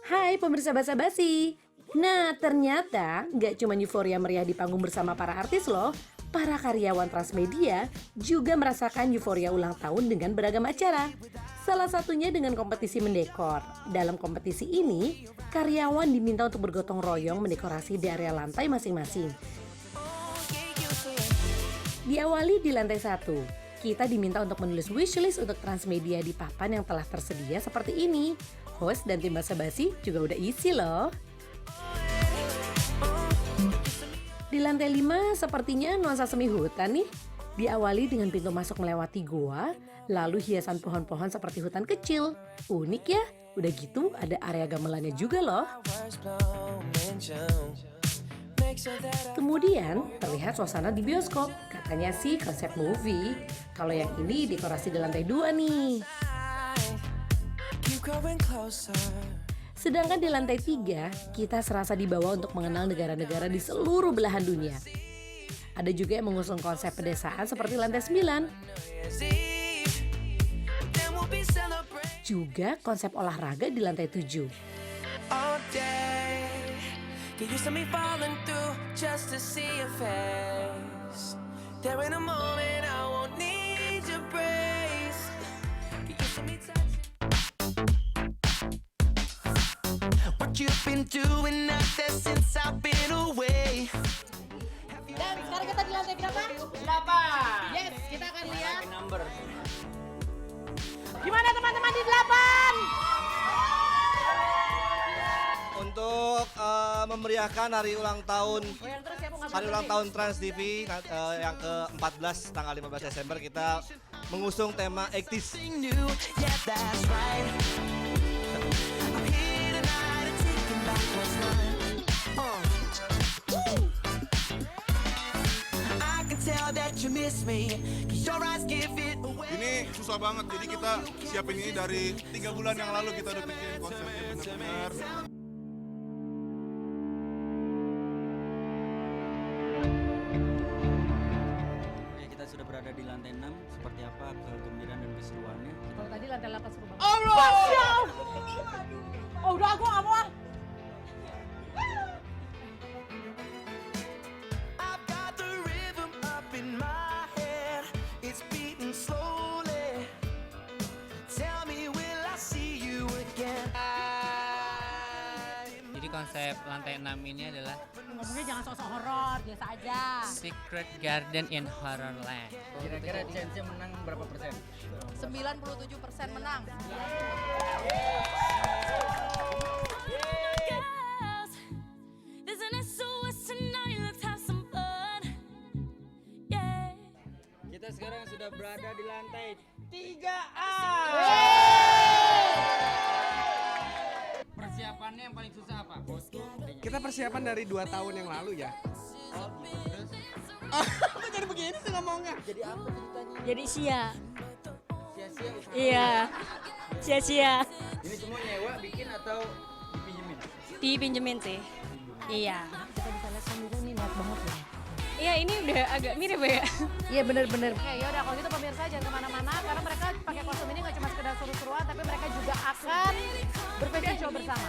Hai pemirsa Basa-Basi. Nah, ternyata nggak cuma euforia meriah di panggung bersama para artis loh. Para karyawan Transmedia juga merasakan euforia ulang tahun dengan beragam acara. Salah satunya dengan kompetisi mendekor. Dalam kompetisi ini, karyawan diminta untuk bergotong royong mendekorasi di area lantai masing-masing. Diawali di lantai 1, kita diminta untuk menulis wishlist untuk Transmedia di papan yang telah tersedia seperti ini. Host dan tim Basa-Basi juga udah isi loh. Di lantai 5 sepertinya nuansa semi hutan nih. Diawali dengan pintu masuk melewati goa, lalu hiasan pohon-pohon seperti hutan kecil. Unik ya, udah gitu ada area gamelannya juga loh. Kemudian terlihat suasana di bioskop, katanya sih konsep movie. Kalau yang ini dekorasi di lantai 2 nih. Sedangkan di lantai 3, kita serasa dibawa untuk mengenal negara-negara di seluruh belahan dunia. Ada juga yang mengusung konsep pedesaan seperti lantai 9. Juga konsep olahraga di lantai 7. You've been doing out there since I've been away. Dan sekarang kita di lantai berapa? 8. Yes, kita akan lihat. Gimana teman-teman di 8? Untuk memeriahkan hari ulang tahun Trans TV yang ke-14 tanggal 15 Desember kita mengusung tema 80s. Yeah, that's right. I'm here tonight and taking back what's mine. I can tell that you miss me, 'cause your eyes give it away. Ini susah banget, jadi kita siapin ini dari 3 bulan yang lalu kita udah bikin konsepnya benar-benar. Ya, kita sudah berada di lantai 6, seperti apa kegembiraan dan keseruannya. Kalau tadi lantai 8 seru banget. Allah! Oh udah aku nggak mau ah. I've got the rhythm up in my head. It's beating slowly. Tell me, will I see you again? Jadi konsep lantai 6 ini adalah Ngomongnya jangan sok-sok horor, biasa aja. Secret Garden in Horrorland. Kira-kira chance-nya menang berapa persen? 97% menang. Kita sekarang sudah berada di lantai 3A. Persiapannya yang paling susah apa? Kita persiapan dari 2 tahun yang lalu ya. Kok jadi begini sih ngomongnya? Jadi apa ceritanya? Jadi sia. Sia-sia usaha. Iya. Sia-sia. Ini semua nyewa, bikin atau dipinjemin? Dipinjemin sih. Iya. Kita bisa lihat sendiri nih niat banget ya. Iya, ini udah agak mirip ya. Iya bener-bener. Oke yaudah kalau gitu pemirsa jangan kemana-mana karena mereka pakai kostum ini nggak cuma sekedar seru-seruan tapi mereka juga akan berfashion show bersama.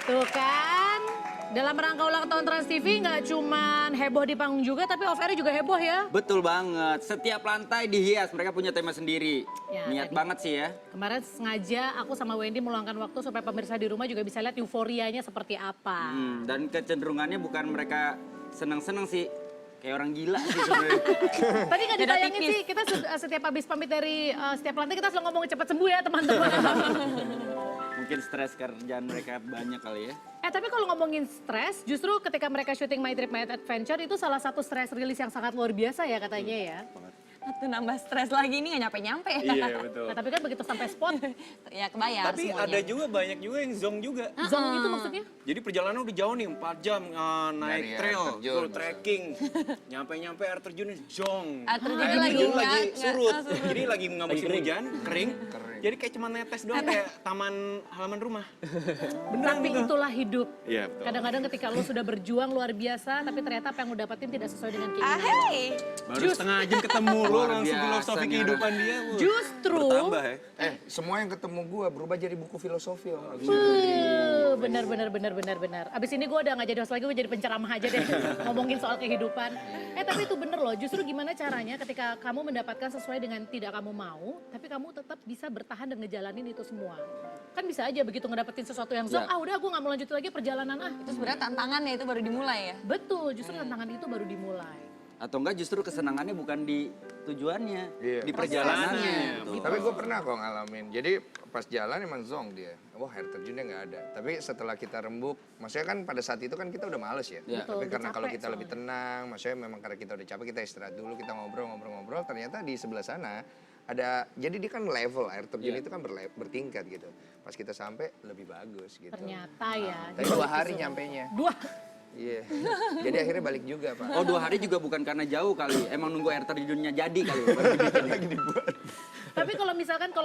Tuh kan, dalam rangka ulang tahun Trans TV nggak cuman heboh di panggung juga tapi off air juga heboh ya. Betul banget, setiap lantai dihias, mereka punya tema sendiri. Ya, Niat tadi. banget sih ya. Kemarin sengaja aku sama Wendy meluangkan waktu supaya pemirsa di rumah juga bisa lihat euforianya seperti apa. Dan kecenderungannya bukan mereka senang-senang sih, kayak orang gila sih sebenarnya. Tadi nggak Beda ditayangin tipis. sih, kita setiap habis pamit dari setiap lantai kita selalu ngomong cepat sembuh ya teman-teman. Mungkin stres kerjaan mereka banyak kali ya. Tapi kalau ngomongin stres, justru ketika mereka syuting My Trip My Adventure itu salah satu stres rilis yang sangat luar biasa ya katanya ya. Tuh nambah stres lagi, ini nggak nyampe-nyampe ya. Iya betul. Nah, tapi kan begitu sampai spot, Ya kebayar Tapi semuanya. ada juga banyak juga yang zong juga. zong itu maksudnya? Jadi perjalanan udah jauh nih, 4 jam naik Dari air trail, terjun, full trekking. Nyampe-nyampe air terjunnya zong. Air terjunnya Air lagi terjun nggak- lagi nggak- surut. oh, surut. Jadi lagi nggak musim hujan, kering. Jadi kayak cuma netes doang kayak taman halaman rumah. Tapi itulah hidup. Iya betul. Kadang-kadang ketika lo sudah berjuang luar biasa, tapi ternyata apa yang lo dapetin tidak sesuai dengan keinginan. Hey. Baru setengah jam ketemu lo Luar langsung biasa filosofi nih kehidupan dia. wuh, Justru, bertambah ya. Semua yang ketemu gua berubah jadi buku filosofi om. benar. Abis ini gue udah nggak jadi host lagi, gue jadi penceramah aja deh ngomongin soal kehidupan. Tapi itu bener loh. Justru gimana caranya ketika kamu mendapatkan sesuai dengan tidak kamu mau, tapi kamu tetap bisa bertahan dan ngejalanin itu semua. Kan bisa aja begitu ngedapetin sesuatu yang zong, udah gue nggak mau lanjut lagi perjalanan Itu sebenarnya tantangannya itu baru dimulai ya. Betul, justru tantangan itu baru dimulai. Atau enggak justru kesenangannya bukan di tujuannya, Iya. di perjalanannya. Tapi gue pernah kok ngalamin. Jadi pas jalan emang zong dia. Wah air terjunnya nggak ada. Tapi setelah kita rembuk, maksudnya kan pada saat itu kan kita udah males ya. Iya. Tapi Betul, karena udah kalau capek kita lebih tenang, maksudnya memang karena kita udah capek kita istirahat dulu, kita ngobrol. Ternyata di sebelah sana ada, jadi dia kan level air terjun itu kan bertingkat gitu. Pas kita sampai lebih bagus gitu. Ternyata ya. Tapi 2 hari nyampenya. 2. Iya. Jadi akhirnya balik juga pak. Oh 2 hari juga bukan karena jauh kali, emang nunggu air terjunnya jadi kali. baru dibikin. Tapi kalau misalkan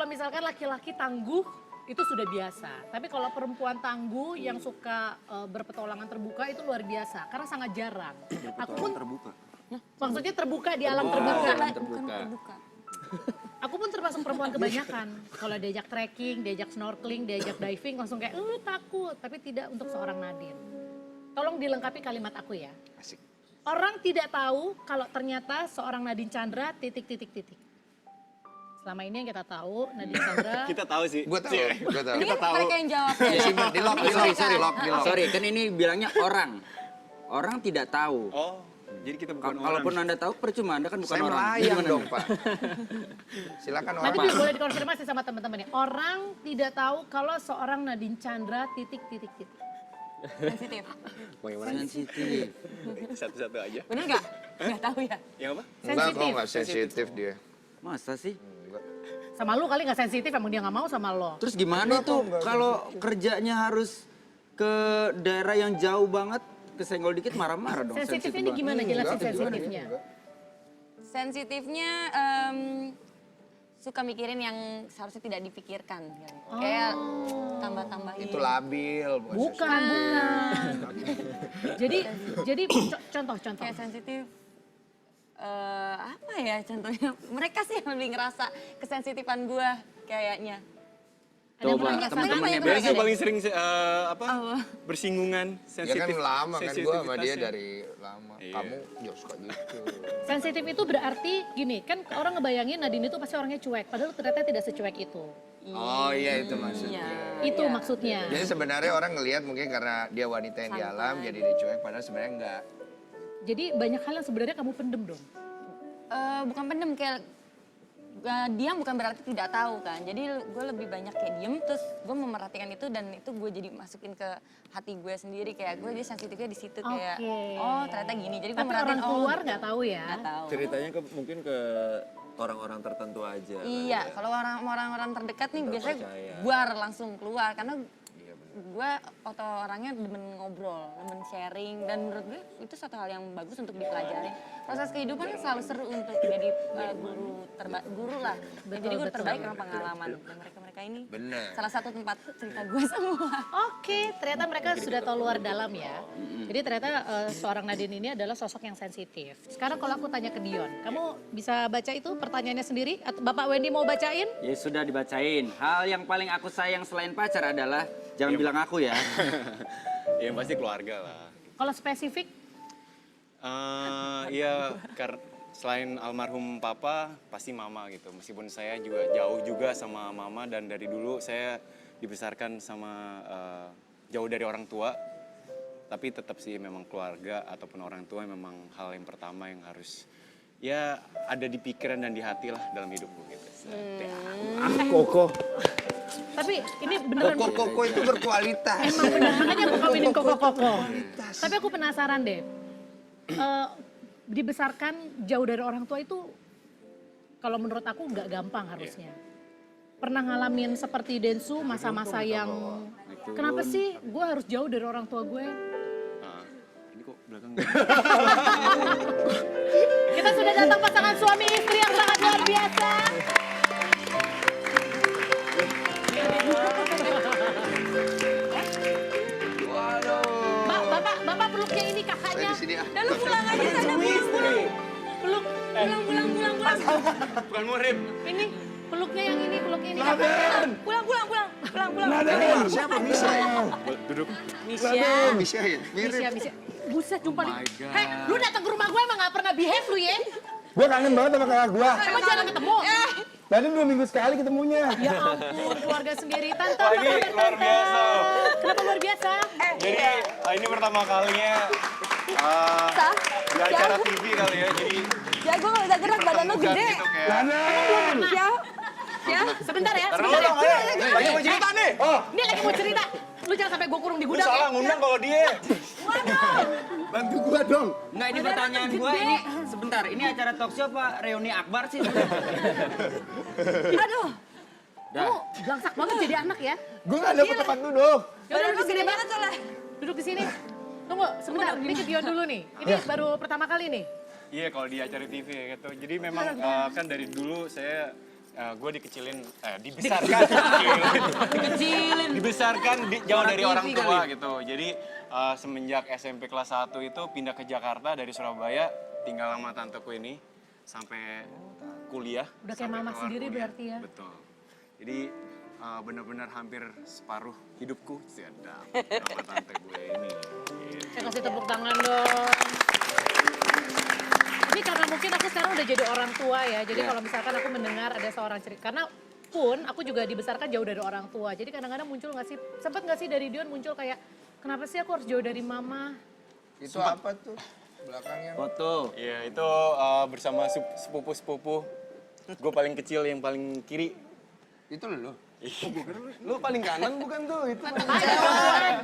laki-laki tangguh itu sudah biasa. Tapi kalau perempuan tangguh yang suka berpetualangan terbuka itu luar biasa karena sangat jarang. Aku pun terbuka. maksudnya terbuka di alam terbuka. alam Bukan terbuka. terbuka. Aku pun termasuk perempuan kebanyakan. Kalau diajak trekking, diajak snorkeling, diajak diving langsung kayak takut. Tapi tidak untuk seorang Nadine. Tolong dilengkapi kalimat aku ya. Asik. Orang tidak tahu kalau ternyata seorang Nadine Chandra ... Selama ini yang kita tahu Nadine Chandra Kita tahu sih. Gue tahu. Ini kan mereka yang jawab ya. Di lock. Sorry, kan ini bilangnya orang. Orang tidak tahu. Oh, jadi kita bukan orang. Kalaupun Anda tahu percuma, Anda kan bukan Saya orang. melayang Gimana dong nih? pak. Silakan Nanti orang. boleh dikonfirmasi sama teman-teman ya. Orang tidak tahu kalau seorang Nadine Chandra ... Sensitif. Sensitif. Satu-satu aja. Bener nggak? Nggak tahu ya. Yang apa? Enggak kok nggak sensitif dia. Masa sih? Enggak. Sama lu kali nggak sensitif, emang dia nggak mau sama lo. Terus gimana tuh kalau kerjanya harus ke daerah yang jauh banget, kesenggol dikit marah-marah dong. Sensitif sensitif ini banget. gimana jelasin Enggak, sensitifnya? enggak. Sensitifnya suka mikirin yang seharusnya tidak dipikirkan. Kayak tambah-tambahin. Itu labil. Bukan. Jadi contoh. Kayak sensitif. Apa ya contohnya? Mereka sih yang lebih ngerasa kesensitifan gue kayaknya. Coba Ada teman-temannya yang Biasanya mereka paling sering bersinggungan, Ya kan sensitif. lama kan gue sama dia sensitivitasnya. dari lama. Iya. Kamu ya suka gitu. Sensitif itu berarti gini, kan orang ngebayangin Nadine itu pasti orangnya cuek, padahal ternyata tidak secuek itu. Oh iya itu maksudnya. Itu maksudnya. Jadi sebenarnya orang ngelihat mungkin karena dia wanita yang di alam jadi dia cuek padahal sebenarnya enggak. Jadi banyak hal yang sebenarnya kamu pendem dong. Bukan pendem, kayak diam bukan berarti tidak tahu kan. Jadi gue lebih banyak kayak diem, terus gue memerhatikan itu dan itu gue jadi masukin ke hati gue sendiri. Kayak gue jadi sensitifnya di situ kayak, oh ternyata gini. Jadi gue Tapi merhatiin, orang keluar nggak tahu ya. Nggak tahu. Ceritanya mungkin ke orang-orang tertentu aja. Iya, kalau orang-orang terdekat nih biasanya percaya. buar langsung keluar karena gue orangnya demen ngobrol, demen sharing dan menurut gue itu satu hal yang bagus untuk dipelajari. Proses kehidupan kan selalu seru untuk jadi guru lah. Jadi guru terbaik memang pengalaman dan mereka ini Bener. salah satu tempat cerita gue semua. Oke, ternyata mereka sudah tahu luar dalam ya. Jadi ternyata seorang Nadine ini adalah sosok yang sensitif. Sekarang kalau aku tanya ke Dion, kamu bisa baca itu pertanyaannya sendiri? Atau Bapak Wendy mau bacain? Ya sudah dibacain. Hal yang paling aku sayang selain pacar adalah jangan bilang aku ya. Ya pasti keluarga lah. Kalau spesifik? Iya, selain almarhum papa, pasti mama gitu. Meskipun saya juga jauh juga sama mama dan dari dulu saya dibesarkan sama jauh dari orang tua. Tapi tetap sih memang keluarga ataupun orang tua memang hal yang pertama yang harus ya ada di pikiran dan di hati lah dalam hidupku gitu. Koko. Tapi ini beneran. Koko itu berkualitas. Emang bener, makanya aku kawinin koko-koko. Tapi aku penasaran deh. Dibesarkan jauh dari orang tua itu kalau menurut aku nggak gampang harusnya. Pernah ngalamin seperti Densu masa-masa yang kenapa sih gue harus jauh dari orang tua gue? Ini kok belakang Kita sudah datang pasangan suami istri yang sangat luar biasa. Bapak peluknya ini kakaknya. Dan lu pulang aja sana, Peluk. pulang. bukan murim. Ini peluknya yang ini, peluknya ini kakaknya. Pulang. Siapa? Misha. Duduk. Misha. Misha ya? Misha. Buset, jumpa nih. Hei, lu datang ke rumah gue emang gak pernah behave lu ya? Gue kangen banget sama kakak gue. Emang jarang ketemu? Tadi 2 minggu sekali ketemunya. Ya ampun, keluarga sendiri. Tante, Wah, ini apa kabar, luar Tante? biasa. Kenapa luar biasa? Jadi ini pertama kalinya di acara TV kali ya. Jadi Ya gue gak bisa gerak, badan lu bukan gede. gitu kayak. Ya. Sebentar ya, Karena sebentar lo ya. lagi mau cerita nih. Ini lagi mau cerita. Lu jangan sampai gue kurung di Lu gudang salah ya. ngundang kalau dia. Bantu gue dong. Enggak, ini pertanyaan gue ini sebentar. Ini acara talk show apa reuni akbar sih? Aduh. Lu belangsak banget jadi anak ya. Gue gak dapet tempat duduk. Yaudah, duduk gede banget soalnya. Duduk di sini. Tunggu, sebentar. Ini ke Dion dulu nih. Ini baru pertama kali nih. Iya kalau di acara TV ya gitu. Jadi memang kan dari dulu saya gue dibesarkan jauh dari orang tua gitu. Jadi semenjak SMP kelas 1 itu pindah ke Jakarta dari Surabaya, tinggal sama tanteku ini sampai kuliah. Udah kayak sampai mama kelar sendiri kuliah. berarti ya? Betul. Jadi benar-benar hampir separuh hidupku sedang sama tante gue ini. Gitu. Saya kasih tepuk tangan dong. Ini karena mungkin aku sekarang udah jadi orang tua ya. Jadi kalau misalkan aku mendengar ada seorang cerita, karena pun aku juga dibesarkan jauh dari orang tua. Jadi kadang-kadang muncul nggak sih, sempet nggak sih dari Dion muncul kayak, kenapa sih aku harus jauh dari mama? Itu apa tuh? Belakangnya. Foto. Iya itu bersama sepupu-sepupu. Gue paling kecil yang paling kiri. Itu lo. Lu paling kanan bukan tuh? Itu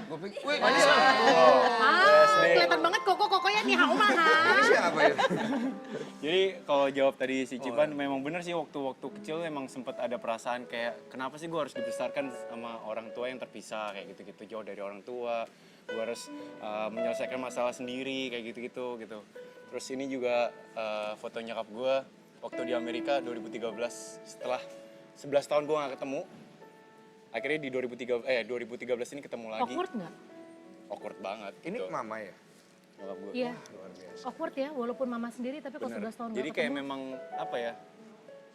Gue pikir, wih, Kelihatan banget koko-kokonya nih haumaha. siapa ya? Jadi kalau jawab tadi si Cipan, memang bener sih waktu kecil emang sempat ada perasaan kayak kenapa sih gue harus dibesarkan sama orang tua yang terpisah kayak gitu-gitu, jauh dari orang tua. Gue harus menyelesaikan masalah sendiri kayak gitu-gitu gitu. Terus ini juga foto nyokap gue waktu di Amerika 2013 setelah 11 tahun gue gak ketemu. Akhirnya di 2013 ini ketemu lagi. Awkward nggak? Awkward banget. Ini gitu. mama ya? Nyokap gue. Iya. Awkward ya, walaupun mama sendiri tapi kalau 11 tahun Jadi nggak kayak ketemu. memang apa ya?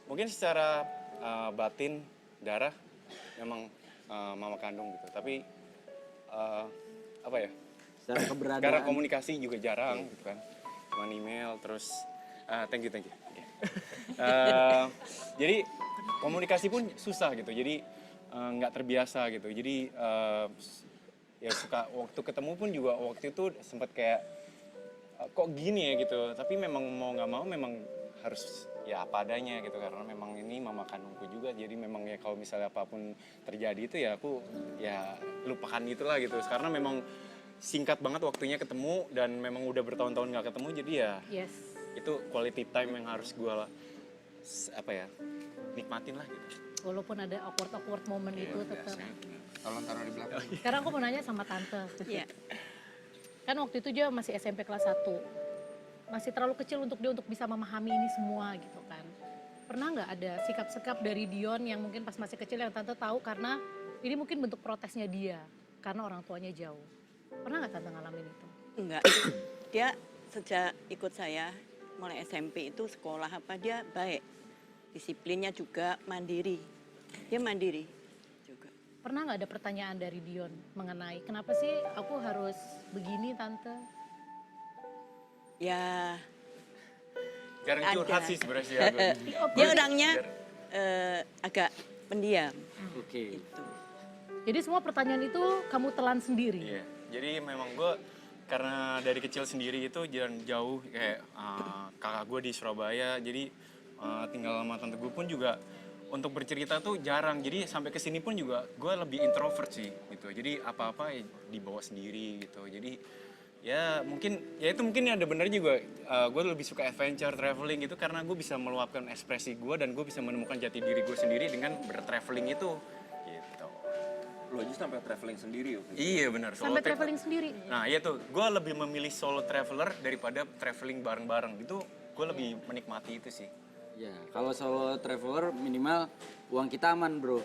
Mungkin secara batin, darah memang mama kandung gitu. Tapi apa ya? Secara keberadaan. Karena komunikasi juga jarang gitu kan. Cuma email terus thank you. Jadi komunikasi pun susah gitu. Jadi nggak terbiasa gitu. Jadi ya suka waktu ketemu pun juga waktu itu sempat kayak kok gini ya gitu. Tapi memang mau nggak mau memang harus ya apa adanya gitu karena memang ini mama kandungku juga. Jadi memang ya kalau misalnya apapun terjadi itu ya aku ya lupakan itulah gitu. Karena memang singkat banget waktunya ketemu dan memang udah bertahun-tahun nggak ketemu jadi ya itu quality time yang harus gue nikmatin lah gitu. Walaupun ada awkward moment itu tetap. Tolong taruh di belakang. Sekarang aku mau nanya sama tante. Iya. Kan waktu itu dia masih SMP kelas 1. Masih terlalu kecil untuk dia untuk bisa memahami ini semua gitu kan. Pernah nggak ada sikap-sikap dari Dion yang mungkin pas masih kecil yang tante tahu karena ini mungkin bentuk protesnya dia karena orang tuanya jauh. Pernah nggak tante ngalamin itu? Enggak. Dia sejak ikut saya mulai SMP itu sekolah apa dia baik. Disiplinnya juga mandiri. Dia mandiri juga. Pernah nggak ada pertanyaan dari Dion mengenai kenapa sih aku harus begini tante? Ya. Jarang curhat sih sebenarnya sih. Dia orangnya agak pendiam. Oke. Jadi semua pertanyaan itu kamu telan sendiri? Iya. Jadi memang gue karena dari kecil sendiri itu jalan jauh kayak kakak gue di Surabaya. Jadi tinggal sama tante gue pun juga untuk bercerita tuh jarang. Jadi sampai kesini pun juga gue lebih introvert sih gitu. Jadi apa-apa ya dibawa sendiri gitu. Jadi Ya mungkin, ya itu mungkin ada benar juga. Gue lebih suka adventure, traveling gitu karena gue bisa meluapkan ekspresi gue dan gue bisa menemukan jati diri gue sendiri dengan bertraveling itu. Gitu. Lo aja sampai traveling sendiri yuk. Iya benar. Sampai traveling sendiri. Nah iya tuh, gue lebih memilih solo traveler daripada traveling bareng-bareng. Itu gue lebih menikmati itu sih. Ya, kalau solo traveler minimal uang kita aman, bro.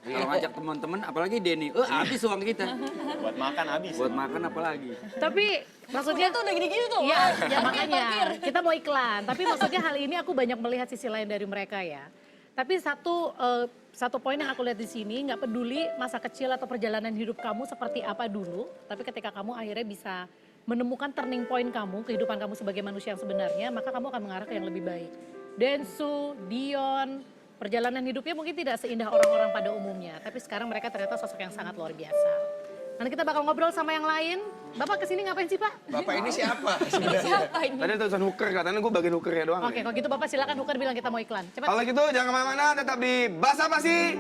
Kalau ngajak teman-teman, apalagi Denny, habis uang kita. Buat makan habis. Buat makan apalagi. Tapi maksudnya tuh udah gini-gini tuh. Iya, ya makanya kita mau iklan. Tapi maksudnya hal ini aku banyak melihat sisi lain dari mereka ya. Tapi satu poin yang aku lihat di sini, nggak peduli masa kecil atau perjalanan hidup kamu seperti apa dulu, tapi ketika kamu akhirnya bisa menemukan turning point kamu, kehidupan kamu sebagai manusia yang sebenarnya, maka kamu akan mengarah ke yang lebih baik. Densu, Dion, perjalanan hidupnya mungkin tidak seindah orang-orang pada umumnya, tapi sekarang mereka ternyata sosok yang sangat luar biasa. Nanti kita bakal ngobrol sama yang lain. Bapak kesini ngapain sih, Pak? Bapak ini siapa? Siapa ini? Tadi tulisan hooker, katanya gue bagian hookernya doang. Oke, kalau gitu Bapak silakan Hooker bilang kita mau iklan. Cepat. Kalau gitu jangan kemana-mana, tetap di Basa Basi